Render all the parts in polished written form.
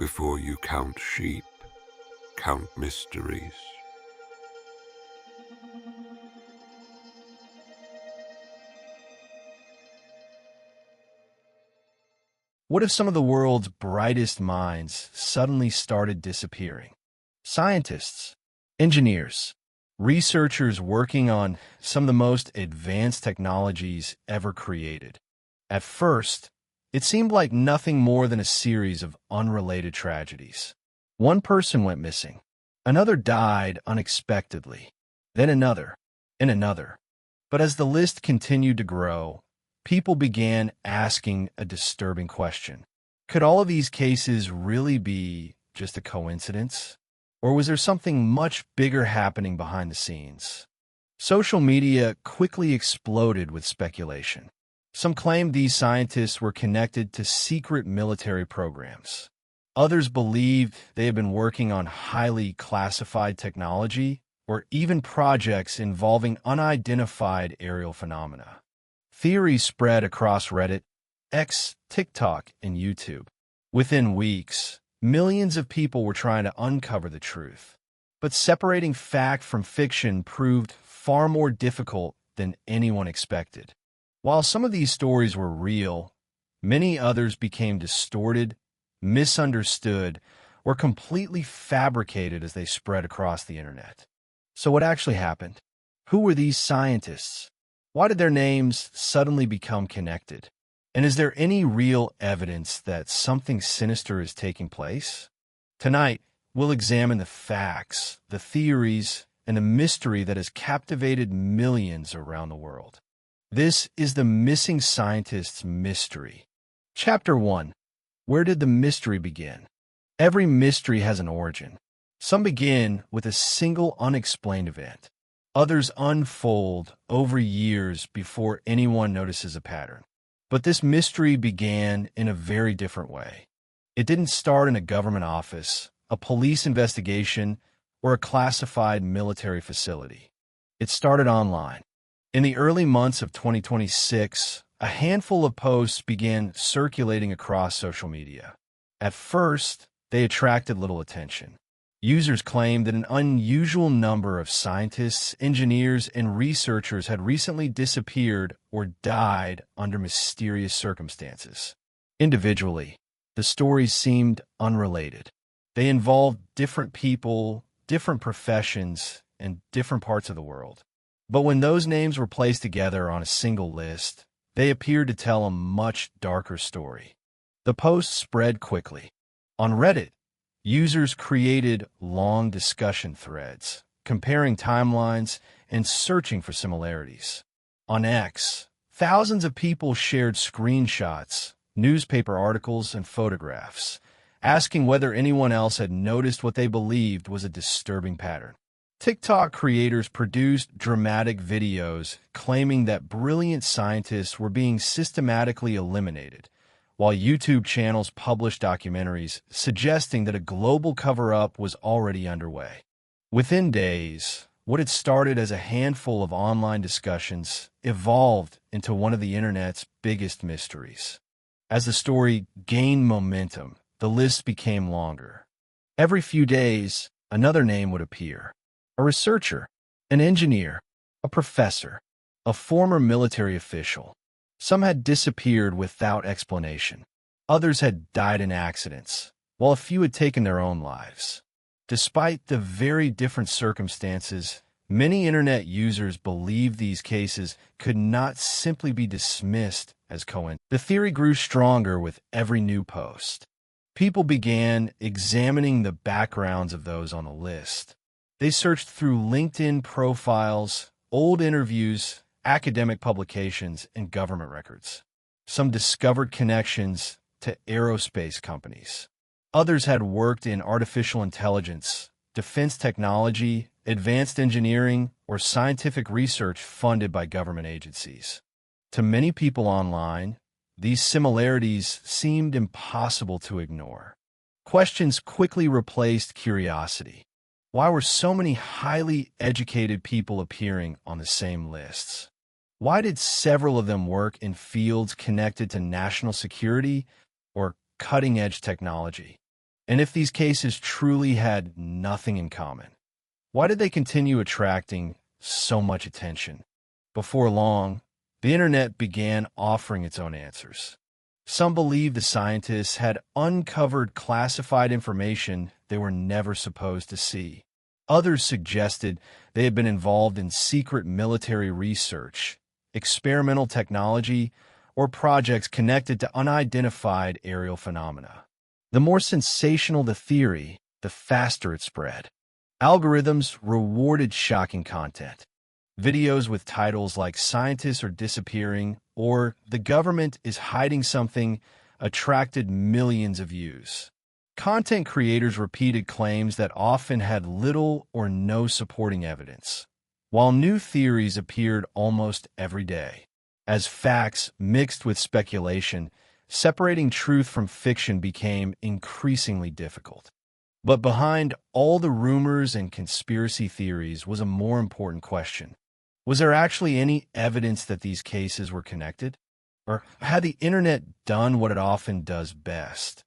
Before you count sheep, count mysteries. What if some of the world's brightest minds suddenly started disappearing? Scientists, engineers, researchers working on some of the most advanced technologies ever created. At first, it seemed like nothing more than a series of unrelated tragedies. One person went missing, another died unexpectedly, then another, and another. But as the list continued to grow, people began asking a disturbing question. Could all of these cases really be just a coincidence? Or was there something much bigger happening behind the scenes? Social media quickly exploded with speculation. Some claimed these scientists were connected to secret military programs. Others believed they had been working on highly classified technology or even projects involving unidentified aerial phenomena. Theories spread across Reddit, X, TikTok, and YouTube. Within weeks, millions of people were trying to uncover the truth. But separating fact from fiction proved far more difficult than anyone expected. While some of these stories were real, many others became distorted, misunderstood, or completely fabricated as they spread across the internet. So what actually happened? Who were these scientists? Why did their names suddenly become connected? And is there any real evidence that something sinister is taking place? Tonight, we'll examine the facts, the theories, and the mystery that has captivated millions around the world. This is the Missing Scientists Mystery. Chapter 1. Where did the mystery begin? Every mystery has an origin. Some begin with a single unexplained event. Others unfold over years before anyone notices a pattern. But this mystery began in a very different way. It didn't start in a government office, a police investigation, or a classified military facility. It started online. In the early months of 2026, a handful of posts began circulating across social media. At first, they attracted little attention. Users claimed that an unusual number of scientists, engineers, and researchers had recently disappeared or died under mysterious circumstances. Individually, the stories seemed unrelated. They involved different people, different professions, and different parts of the world. But when those names were placed together on a single list, they appeared to tell a much darker story. The posts spread quickly. On Reddit, users created long discussion threads, comparing timelines and searching for similarities. On X, thousands of people shared screenshots, newspaper articles, and photographs, asking whether anyone else had noticed what they believed was a disturbing pattern. TikTok creators produced dramatic videos claiming that brilliant scientists were being systematically eliminated, while YouTube channels published documentaries suggesting that a global cover-up was already underway. Within days, what had started as a handful of online discussions evolved into one of the internet's biggest mysteries. As the story gained momentum, the list became longer. Every few days, another name would appear. A researcher, an engineer, a professor, a former military official. Some had disappeared without explanation. Others had died in accidents, while a few had taken their own lives. Despite the very different circumstances, many internet users believed these cases could not simply be dismissed as coincidence. The theory grew stronger with every new post. People began examining the backgrounds of those on the list. They searched through LinkedIn profiles, old interviews, academic publications, and government records. Some discovered connections to aerospace companies. Others had worked in artificial intelligence, defense technology, advanced engineering, or scientific research funded by government agencies. To many people online, these similarities seemed impossible to ignore. Questions quickly replaced curiosity. Why were so many highly educated people appearing on the same lists? Why did several of them work in fields connected to national security or cutting-edge technology? And if these cases truly had nothing in common, why did they continue attracting so much attention? Before long, the internet began offering its own answers. Some believed the scientists had uncovered classified information they were never supposed to see. Others suggested they had been involved in secret military research, experimental technology, or projects connected to unidentified aerial phenomena. The more sensational the theory, the faster it spread. Algorithms rewarded shocking content. Videos with titles like "Scientists are Disappearing" or "The Government is Hiding Something" attracted millions of views. Content creators repeated claims that often had little or no supporting evidence, while new theories appeared almost every day. As facts mixed with speculation, separating truth from fiction became increasingly difficult. But behind all the rumors and conspiracy theories was a more important question. Was there actually any evidence that these cases were connected? Or had the internet done what it often does best,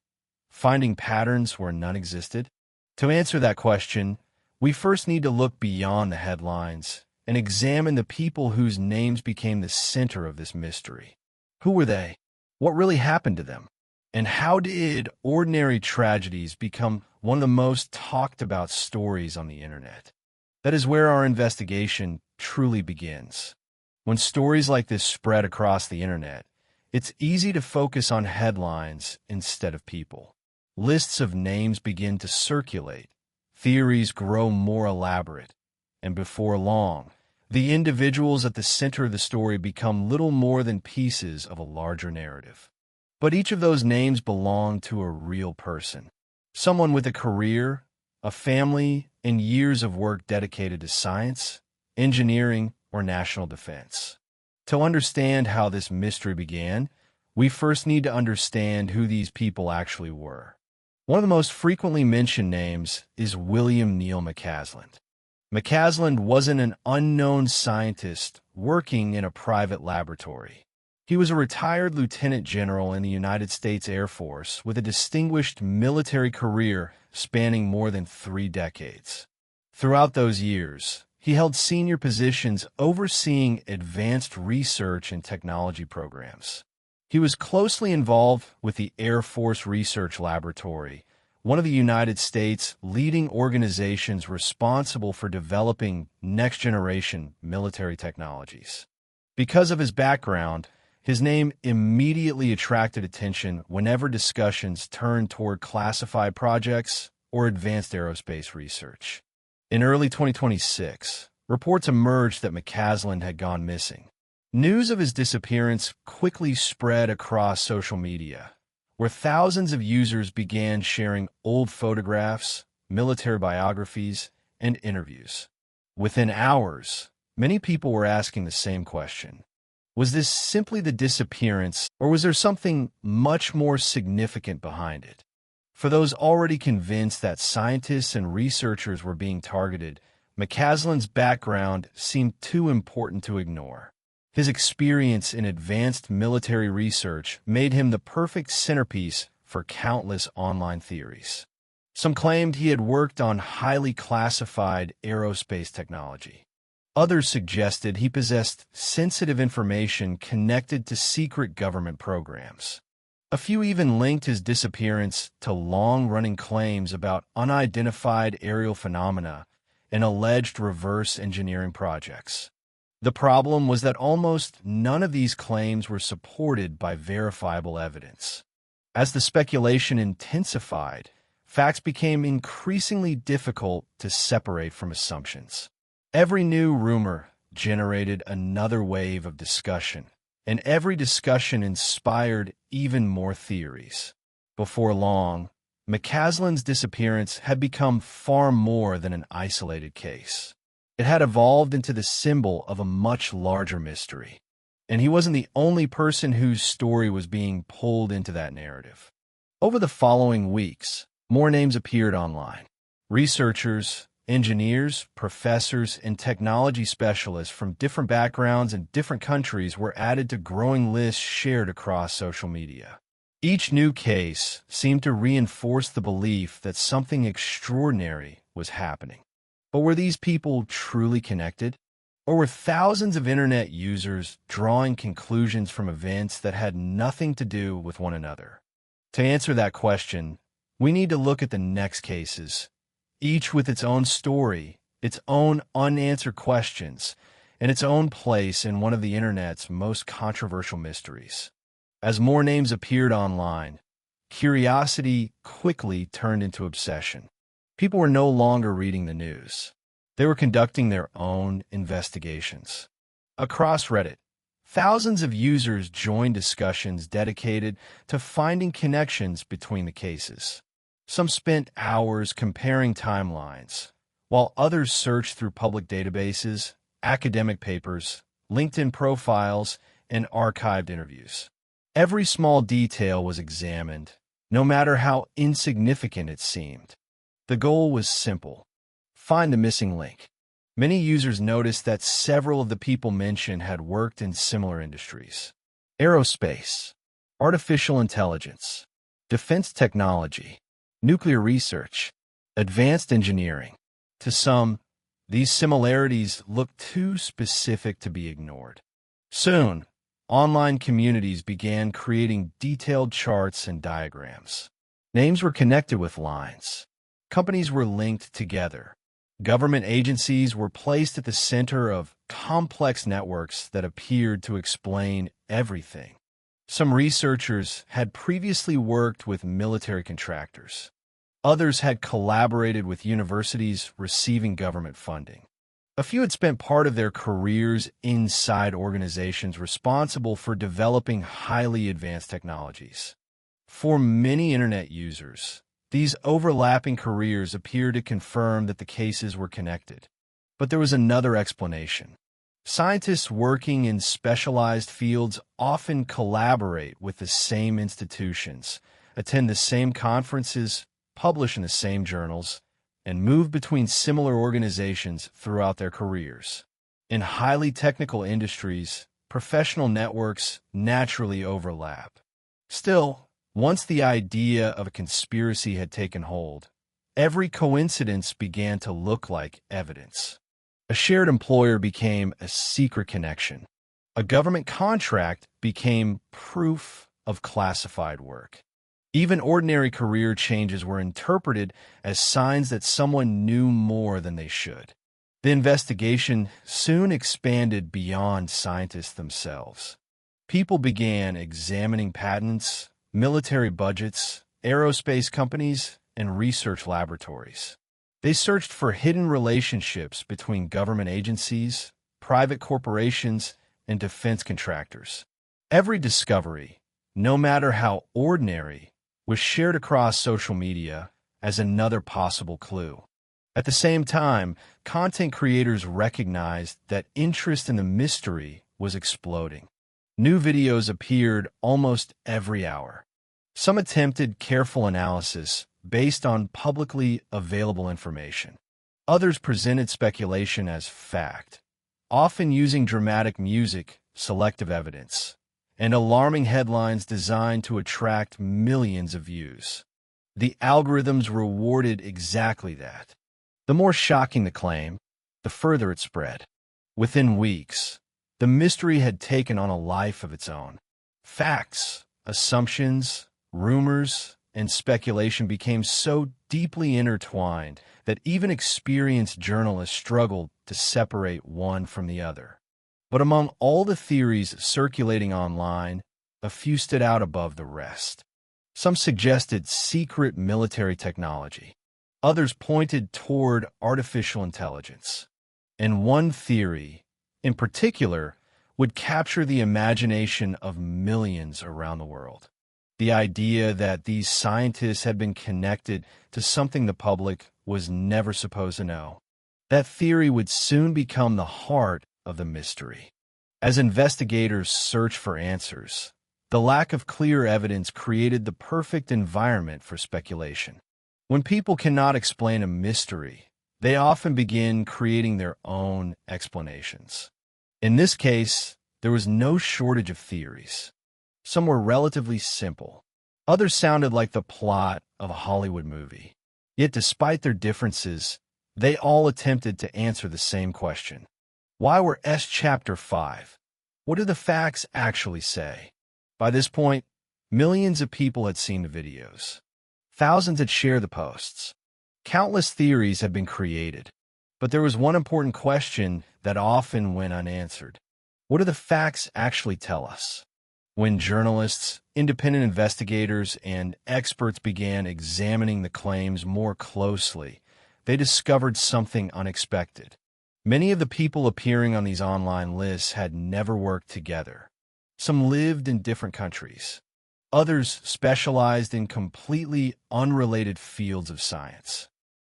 finding patterns where none existed? To answer that question, we first need to look beyond the headlines and examine the people whose names became the center of this mystery. Who were they? What really happened to them? And how did ordinary tragedies become one of the most talked about stories on the internet? That is where our investigation truly begins. When stories like this spread across the internet, it's easy to focus on headlines instead of people. Lists of names begin to circulate, theories grow more elaborate, and before long, the individuals at the center of the story become little more than pieces of a larger narrative. But each of those names belonged to a real person, someone with a career, a family, and years of work dedicated to science, engineering, or national defense. To understand how this mystery began, we first need to understand who these people actually were. One of the most frequently mentioned names is William Neal McCasland. McCasland wasn't an unknown scientist working in a private laboratory. He was a retired lieutenant general in the United States Air Force with a distinguished military career spanning more than 3 decades. Throughout those years, he held senior positions overseeing advanced research and technology programs. He was closely involved with the Air Force Research Laboratory, one of the United States' leading organizations responsible for developing next-generation military technologies. Because of his background, his name immediately attracted attention whenever discussions turned toward classified projects or advanced aerospace research. In early 2026, reports emerged that McCasland had gone missing. News of his disappearance quickly spread across social media, where thousands of users began sharing old photographs, military biographies, and interviews. Within hours, many people were asking the same question. Was this simply the disappearance, or was there something much more significant behind it? For those already convinced that scientists and researchers were being targeted, McCasland's background seemed too important to ignore. His experience in advanced military research made him the perfect centerpiece for countless online theories. Some claimed he had worked on highly classified aerospace technology. Others suggested he possessed sensitive information connected to secret government programs. A few even linked his disappearance to long-running claims about unidentified aerial phenomena and alleged reverse engineering projects. The problem was that almost none of these claims were supported by verifiable evidence. As the speculation intensified, facts became increasingly difficult to separate from assumptions. Every new rumor generated another wave of discussion, and every discussion inspired even more theories. Before long, McCasland's disappearance had become far more than an isolated case. It had evolved into the symbol of a much larger mystery, and he wasn't the only person whose story was being pulled into that narrative. Over the following weeks, more names appeared online. Researchers, engineers, professors, and technology specialists from different backgrounds and different countries were added to growing lists shared across social media. Each new case seemed to reinforce the belief that something extraordinary was happening. But were these people truly connected? Or were thousands of internet users drawing conclusions from events that had nothing to do with one another? To answer that question, we need to look at the next cases, each with its own story, its own unanswered questions, and its own place in one of the internet's most controversial mysteries. As more names appeared online, curiosity quickly turned into obsession. People were no longer reading the news. They were conducting their own investigations. Across Reddit, thousands of users joined discussions dedicated to finding connections between the cases. Some spent hours comparing timelines, while others searched through public databases, academic papers, LinkedIn profiles, and archived interviews. Every small detail was examined, no matter how insignificant it seemed. The goal was simple: find the missing link. Many users noticed that several of the people mentioned had worked in similar industries: aerospace, artificial intelligence, defense technology, nuclear research, advanced engineering. To some, these similarities looked too specific to be ignored. Soon, online communities began creating detailed charts and diagrams. Names were connected with lines. Companies were linked together. Government agencies were placed at the center of complex networks that appeared to explain everything. Some researchers had previously worked with military contractors. Others had collaborated with universities receiving government funding. A few had spent part of their careers inside organizations responsible for developing highly advanced technologies. For many internet users, these overlapping careers appeared to confirm that the cases were connected. But there was another explanation. Scientists working in specialized fields often collaborate with the same institutions, attend the same conferences, publish in the same journals, and move between similar organizations throughout their careers. In highly technical industries, professional networks naturally overlap. Still, once the idea of a conspiracy had taken hold, every coincidence began to look like evidence. A shared employer became a secret connection. A government contract became proof of classified work. Even ordinary career changes were interpreted as signs that someone knew more than they should. The investigation soon expanded beyond scientists themselves. People began examining patents, military budgets, aerospace companies, and research laboratories. They searched for hidden relationships between government agencies, private corporations, and defense contractors. Every discovery, no matter how ordinary, was shared across social media as another possible clue. At the same time, content creators recognized that interest in the mystery was exploding. New videos appeared almost every hour. Some attempted careful analysis based on publicly available information. Others presented speculation as fact, often using dramatic music, selective evidence, and alarming headlines designed to attract millions of views. The algorithms rewarded exactly that. The more shocking the claim, the further it spread. Within weeks, the mystery had taken on a life of its own. Facts, assumptions, rumors, and speculation became so deeply intertwined that even experienced journalists struggled to separate one from the other. But among all the theories circulating online, a few stood out above the rest. Some suggested secret military technology. Others pointed toward artificial intelligence. And one theory, in particular, would capture the imagination of millions around the world. The idea that these scientists had been connected to something the public was never supposed to know. That theory would soon become the heart of the mystery. As investigators searched for answers, the lack of clear evidence created the perfect environment for speculation. When people cannot explain a mystery, they often begin creating their own explanations. In this case, there was no shortage of theories. Some were relatively simple. Others sounded like the plot of a Hollywood movie. Yet despite their differences, they all attempted to answer the same question. Why were Chapter 5? What do the facts actually say? By this point, millions of people had seen the videos. Thousands had shared the posts. Countless theories had been created. But there was one important question that often went unanswered. What do the facts actually tell us? When journalists, independent investigators, and experts began examining the claims more closely, they discovered something unexpected. Many of the people appearing on these online lists had never worked together. Some lived in different countries. Others specialized in completely unrelated fields of science.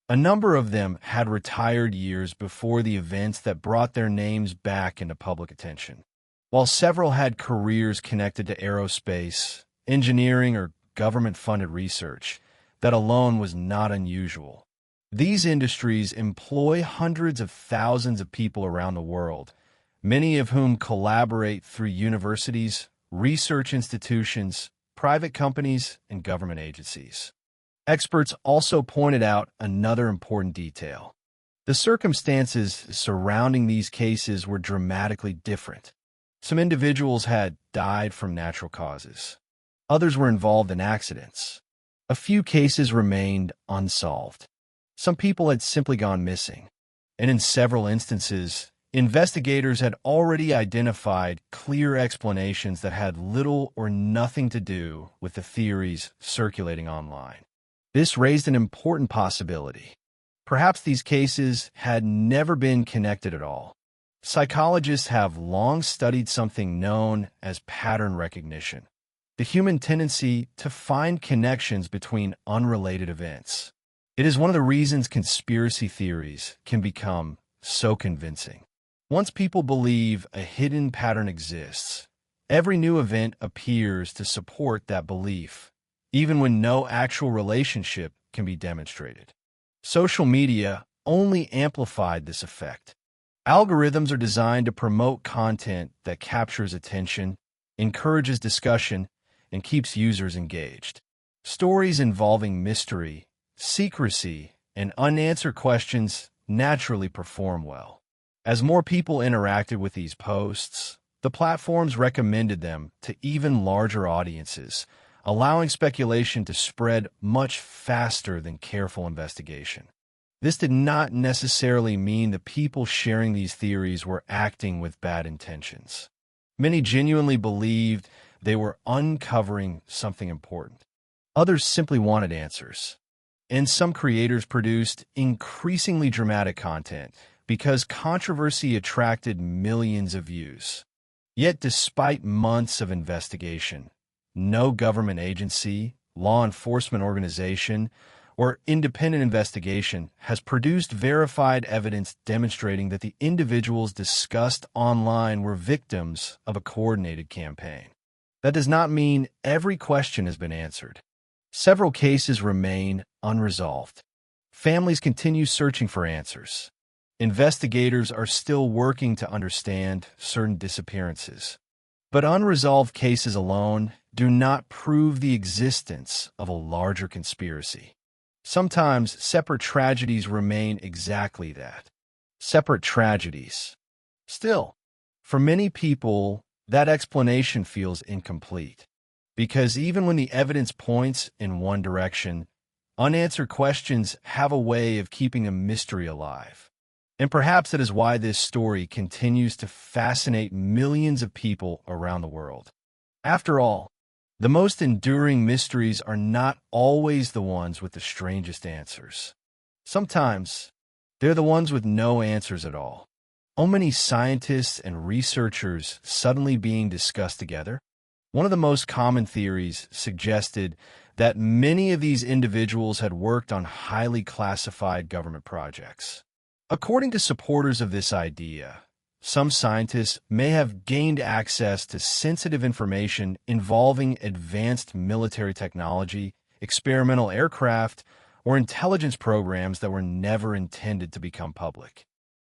A number of them had retired years before the events that brought their names back into public attention. While several had careers connected to aerospace, engineering, or government-funded research, that alone was not unusual. These industries employ hundreds of thousands of people around the world, many of whom collaborate through universities, research institutions, private companies, and government agencies. Experts also pointed out another important detail. The circumstances surrounding these cases were dramatically different. Some individuals had died from natural causes. Others were involved in accidents. A few cases remained unsolved. Some people had simply gone missing. And in several instances, investigators had already identified clear explanations that had little or nothing to do with the theories circulating online. This raised an important possibility. Perhaps these cases had never been connected at all. Psychologists have long studied something known as pattern recognition, the human tendency to find connections between unrelated events. It is one of the reasons conspiracy theories can become so convincing. Once people believe a hidden pattern exists, every new event appears to support that belief, even when no actual relationship can be demonstrated. Social media only amplified this effect. Algorithms are designed to promote content that captures attention, encourages discussion, and keeps users engaged. Stories involving mystery, secrecy, and unanswered questions naturally perform well. As more people interacted with these posts, the platforms recommended them to even larger audiences, allowing speculation to spread much faster than careful investigation. This did not necessarily mean the people sharing these theories were acting with bad intentions. Many genuinely believed they were uncovering something important. Others simply wanted answers. And some creators produced increasingly dramatic content because controversy attracted millions of views. Yet despite months of investigation, no government agency, law enforcement organization, or independent investigation has produced verified evidence demonstrating that the individuals discussed online were victims of a coordinated campaign. That does not mean every question has been answered. Several cases remain unresolved. Families continue searching for answers. Investigators are still working to understand certain disappearances. But unresolved cases alone do not prove the existence of a larger conspiracy. Sometimes separate tragedies remain exactly that, separate tragedies. Still, for many people, that explanation feels incomplete, because even when the evidence points in one direction, unanswered questions have a way of keeping a mystery alive. And perhaps that is why this story continues to fascinate millions of people around the world. After all, the most enduring mysteries are not always the ones with the strangest answers. Sometimes, they're the ones with no answers at all. So many scientists and researchers suddenly being discussed together. One of the most common theories suggested that many of these individuals had worked on highly classified government projects. According to supporters of this idea, some scientists may have gained access to sensitive information involving advanced military technology, experimental aircraft, or intelligence programs that were never intended to become public.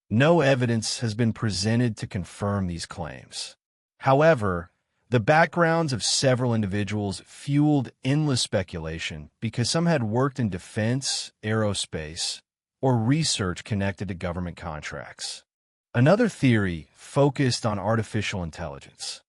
No evidence has been presented to confirm these claims. However, The backgrounds of several individuals fueled endless speculation because some had worked in defense, aerospace, or research connected to government contracts. Another theory focused on artificial intelligence.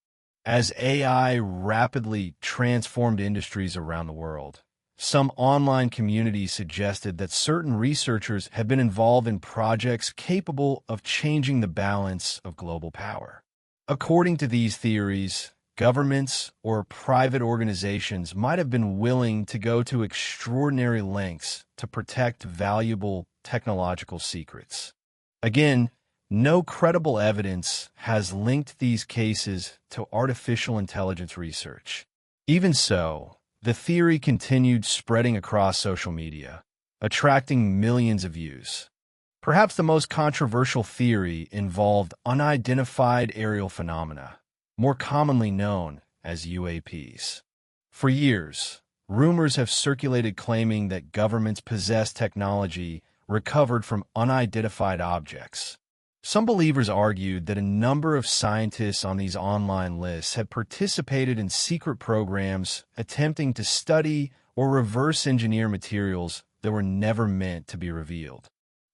As AI rapidly transformed industries around the world, some online communities suggested that certain researchers had been involved in projects capable of changing the balance of global power. According to these theories, governments or private organizations might have been willing to go to extraordinary lengths to protect valuable technological secrets. Again, no credible evidence has linked these cases to artificial intelligence research. Even so, the theory continued spreading across social media, attracting millions of views. Perhaps the most controversial theory involved unidentified aerial phenomena, more commonly known as UAPs. For years, rumors have circulated claiming that governments possess technology recovered from unidentified objects. Some believers argued that a number of scientists on these online lists had participated in secret programs attempting to study or reverse engineer materials that were never meant to be revealed.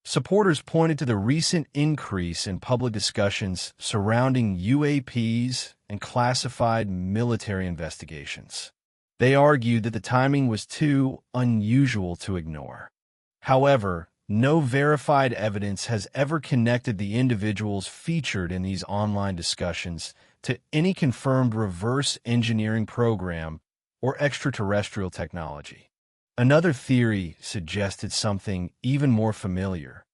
Supporters pointed to the recent increase in public discussions surrounding UAPs and classified military investigations. They argued that the timing was too unusual to ignore. However, no verified evidence has ever connected the individuals featured in these online discussions to any confirmed reverse engineering program or extraterrestrial technology. Another theory suggested something even more familiar: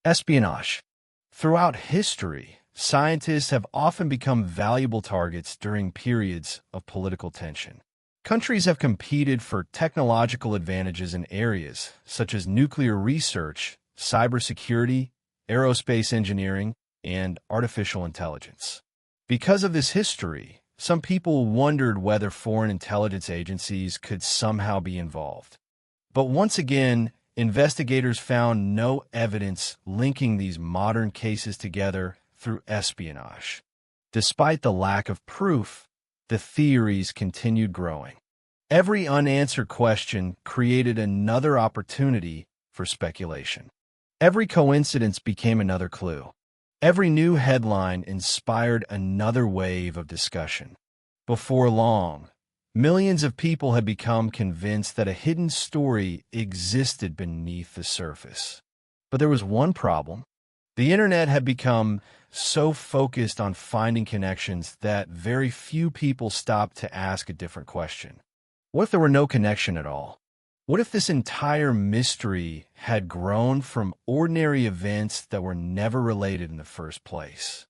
espionage. Throughout history, scientists have often become valuable targets during periods of political tension. Countries have competed for technological advantages in areas such as nuclear research, cybersecurity, aerospace engineering, and artificial intelligence. Because of this history, some people wondered whether foreign intelligence agencies could somehow be involved. But once again, investigators found no evidence linking these modern cases together through espionage. Despite the lack of proof, the theories continued growing. Every unanswered question created another opportunity for speculation. Every coincidence became another clue. Every new headline inspired another wave of discussion. Before long, millions of people had become convinced that a hidden story existed beneath the surface. But there was one problem. The internet had become so focused on finding connections that very few people stopped to ask a different question. What if there were no connection at all? What if this entire mystery had grown from ordinary events that were never related in the first place?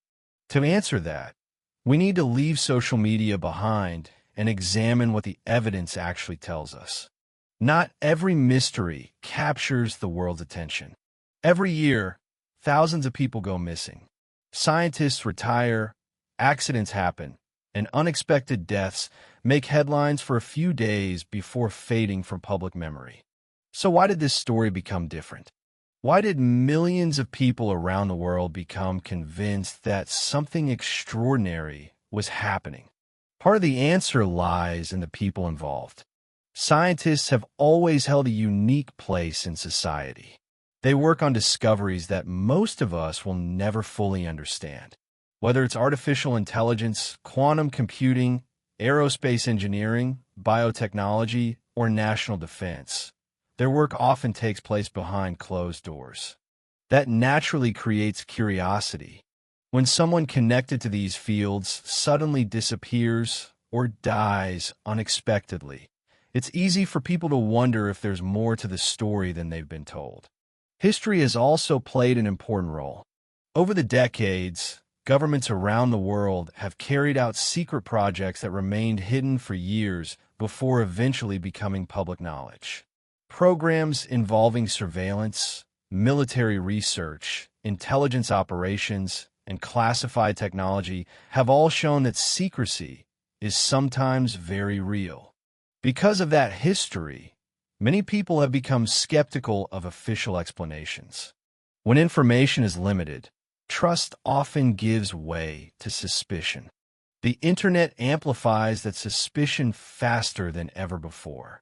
To answer that, we need to leave social media behind and examine what the evidence actually tells us. Not every mystery captures the world's attention. Every year, thousands of people go missing. Scientists retire, accidents happen, and unexpected deaths make headlines for a few days before fading from public memory. So why did this story become different? Why did millions of people around the world become convinced that something extraordinary was happening? Part of the answer lies in the people involved. Scientists have always held a unique place in society. They work on discoveries that most of us will never fully understand. Whether it's artificial intelligence, quantum computing, aerospace engineering, biotechnology, or national defense, their work often takes place behind closed doors. That naturally creates curiosity. When someone connected to these fields suddenly disappears or dies unexpectedly, it's easy for people to wonder if there's more to the story than they've been told. History has also played an important role. Over the decades, governments around the world have carried out secret projects that remained hidden for years before eventually becoming public knowledge. Programs involving surveillance, military research, intelligence operations, and classified technology have all shown that secrecy is sometimes very real. Because of that history, many people have become skeptical of official explanations. When information is limited, trust often gives way to suspicion. The internet amplifies that suspicion faster than ever before.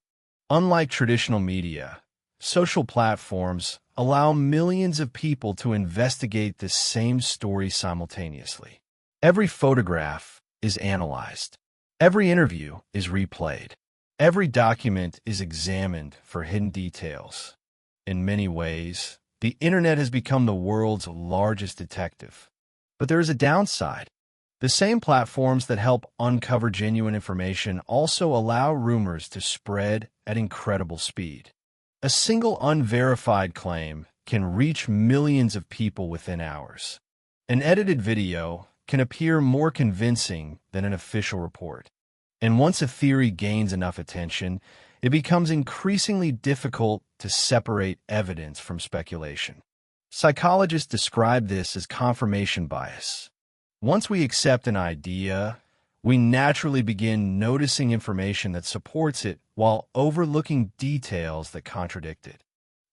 Unlike traditional media, social platforms allow millions of people to investigate the same story simultaneously. Every photograph is analyzed. Every interview is replayed. Every document is examined for hidden details. In many ways, the internet has become the world's largest detective. But there is a downside. The same platforms that help uncover genuine information also allow rumors to spread at incredible speed. A single unverified claim can reach millions of people within hours. An edited video can appear more convincing than an official report. And once a theory gains enough attention, it becomes increasingly difficult to separate evidence from speculation. Psychologists describe this as confirmation bias. Once we accept an idea, we naturally begin noticing information that supports it while overlooking details that contradict it.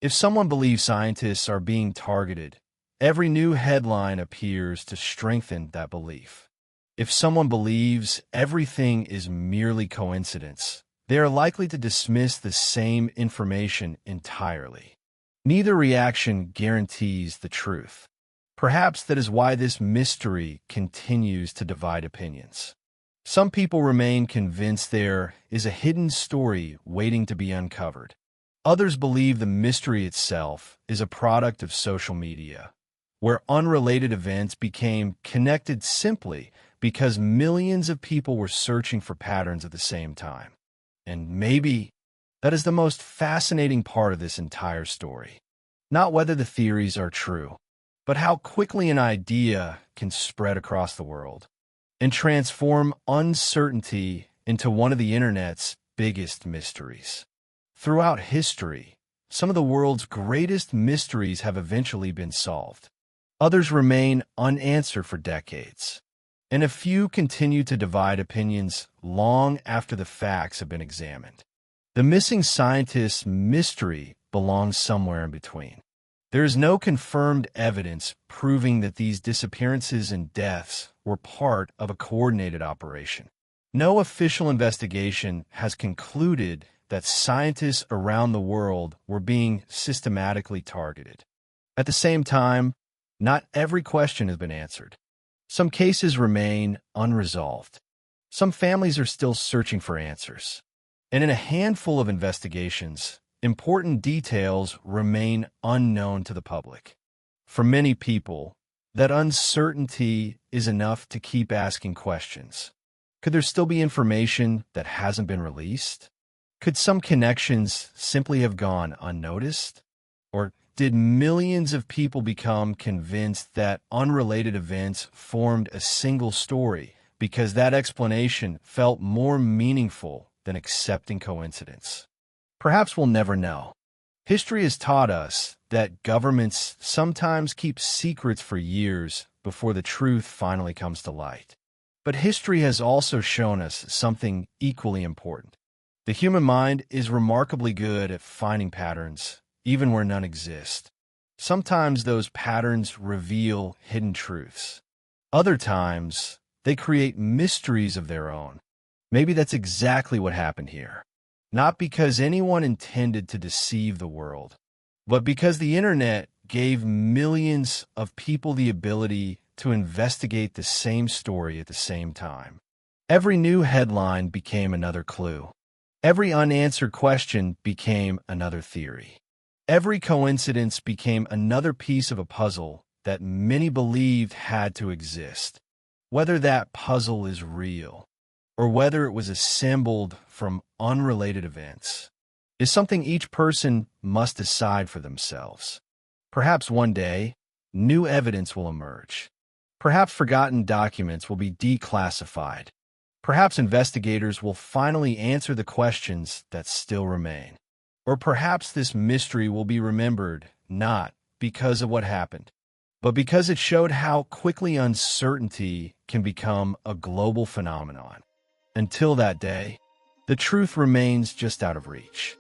If someone believes scientists are being targeted, every new headline appears to strengthen that belief. If someone believes everything is merely coincidence, they are likely to dismiss the same information entirely. Neither reaction guarantees the truth. Perhaps that is why this mystery continues to divide opinions. Some people remain convinced there is a hidden story waiting to be uncovered. Others believe the mystery itself is a product of social media, where unrelated events became connected simply because millions of people were searching for patterns at the same time. And maybe that is the most fascinating part of this entire story. Not whether the theories are true, but how quickly an idea can spread across the world and transform uncertainty into one of the internet's biggest mysteries. Throughout history, some of the world's greatest mysteries have eventually been solved. Others remain unanswered for decades, and a few continue to divide opinions long after the facts have been examined. The missing scientist mystery belongs somewhere in between. There is no confirmed evidence proving that these disappearances and deaths were part of a coordinated operation. No official investigation has concluded that scientists around the world were being systematically targeted. At the same time, not every question has been answered. Some cases remain unresolved. Some families are still searching for answers. And in a handful of investigations, important details remain unknown to the public. For many people, that uncertainty is enough to keep asking questions. Could there still be information that hasn't been released? Could some connections simply have gone unnoticed? Or did millions of people become convinced that unrelated events formed a single story because that explanation felt more meaningful than accepting coincidence? Perhaps we'll never know. History has taught us that governments sometimes keep secrets for years before the truth finally comes to light. But history has also shown us something equally important. The human mind is remarkably good at finding patterns, even where none exist. Sometimes those patterns reveal hidden truths. Other times, they create mysteries of their own. Maybe that's exactly what happened here. Not because anyone intended to deceive the world, but because the internet gave millions of people the ability to investigate the same story at the same time. Every new headline became another clue. Every unanswered question became another theory. Every coincidence became another piece of a puzzle that many believed had to exist. Whether that puzzle is real, or whether it was assembled from unrelated events, is something each person must decide for themselves. Perhaps one day, new evidence will emerge. Perhaps forgotten documents will be declassified. Perhaps investigators will finally answer the questions that still remain. Or perhaps this mystery will be remembered not because of what happened, but because it showed how quickly uncertainty can become a global phenomenon. Until that day, the truth remains just out of reach.